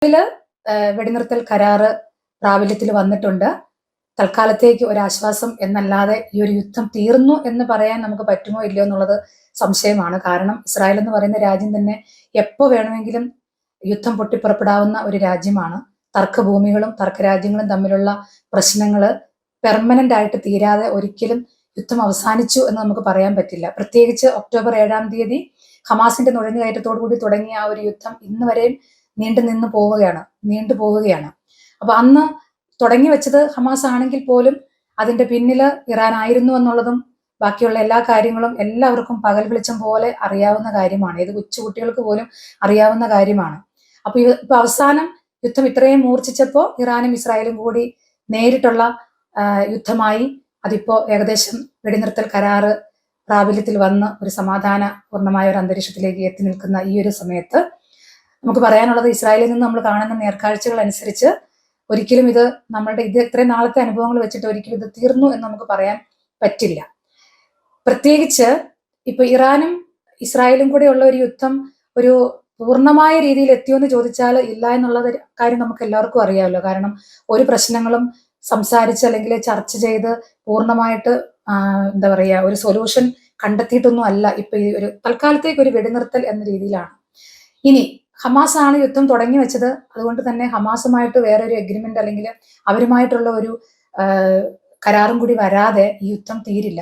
ഇതില് വെടിനിർത്തൽ കരാറ് പ്രാബല്യത്തിൽ വന്നിട്ടുണ്ട്. തൽക്കാലത്തേക്ക് ഒരാശ്വാസം എന്നല്ലാതെ ഈ ഒരു യുദ്ധം തീർന്നു എന്ന് പറയാൻ നമുക്ക് പറ്റുമോ ഇല്ലയോ എന്നുള്ളത് സംശയമാണ്. കാരണം ഇസ്രായേൽ എന്ന് പറയുന്ന രാജ്യം തന്നെ എപ്പോ വേണമെങ്കിലും യുദ്ധം പൊട്ടിപ്പുറപ്പെടാവുന്ന ഒരു രാജ്യമാണ്. തർക്കഭൂമികളും തർക്കരാജ്യങ്ങളും തമ്മിലുള്ള പ്രശ്നങ്ങള് പെർമനന്റ് ആയിട്ട് തീരാതെ ഒരിക്കലും യുദ്ധം അവസാനിച്ചു എന്ന് നമുക്ക് പറയാൻ പറ്റില്ല. പ്രത്യേകിച്ച് ഒക്ടോബർ 7-ാം തീയതി ഹമാസിന്റെ നുഴഞ്ഞുകയറ്റത്തോടു കൂടി തുടങ്ങിയ ആ ഒരു യുദ്ധം ഇന്ന് വരെയും നീണ്ടു പോവുകയാണ്. അപ്പൊ അന്ന് തുടങ്ങി വെച്ചത് ഹമാസ് ആണെങ്കിൽ പോലും അതിന്റെ പിന്നില് ഇറാൻ ആയിരുന്നു എന്നുള്ളതും ബാക്കിയുള്ള എല്ലാ കാര്യങ്ങളും എല്ലാവർക്കും പകൽ വെളിച്ചം പോലെ അറിയാവുന്ന കാര്യമാണ്. ഇത് കൊച്ചുകുട്ടികൾക്ക് പോലും അറിയാവുന്ന കാര്യമാണ്. അപ്പൊ ഇപ്പൊ അവസാനം യുദ്ധം ഇത്രയും മൂർച്ഛിച്ചപ്പോ ഇറാനും ഇസ്രായേലും കൂടി നേരിട്ടുള്ള യുദ്ധമായി. അതിപ്പോ ഏകദേശം വെടിനിർത്തൽ കരാറ് പ്രാബല്യത്തിൽ വന്ന് ഒരു സമാധാന പൂർണ്ണമായ ഒരു അന്തരീക്ഷത്തിലേക്ക് എത്തി നിൽക്കുന്ന ഈ ഒരു സമയത്ത് നമുക്ക് പറയാനുള്ളത്, ഇസ്രായേലിൽ നിന്ന് നമ്മൾ കാണുന്ന നേർക്കാഴ്ചകൾ അനുസരിച്ച് ഒരിക്കലും ഇത് ഇത്രയും നാളത്തെ അനുഭവങ്ങൾ വെച്ചിട്ട് ഒരിക്കലും ഇത് തീർന്നു എന്ന് നമുക്ക് പറയാൻ പറ്റില്ല. പ്രത്യേകിച്ച് ഇപ്പൊ ഇറാനും ഇസ്രായേലും കൂടെ ഉള്ള ഒരു യുദ്ധം ഒരു പൂർണ്ണമായ രീതിയിൽ എത്തിയോ എന്ന് ചോദിച്ചാൽ ഇല്ല എന്നുള്ളത് കാര്യം നമുക്ക് എല്ലാവർക്കും അറിയാമല്ലോ. കാരണം ഒരു പ്രശ്നങ്ങളും സംസാരിച്ച് അല്ലെങ്കിൽ ചർച്ച ചെയ്ത് പൂർണ്ണമായിട്ട് എന്താ പറയാ ഒരു സൊല്യൂഷൻ കണ്ടെത്തിയിട്ടൊന്നും അല്ല ഇപ്പൊ ഈ ഒരു തൽക്കാലത്തേക്ക് ഒരു വെടിനിർത്തൽ എന്ന രീതിയിലാണ്. ഇനി ഹമാസ് ആണ് യുദ്ധം തുടങ്ങി വെച്ചത്. അതുകൊണ്ട് തന്നെ ഹമാസുമായിട്ട് വേറെ ഒരു എഗ്രിമെന്റ് അല്ലെങ്കിൽ അവരുമായിട്ടുള്ള ഒരു കരാറും കൂടി വരാതെ ഈ യുദ്ധം തീരില്ല.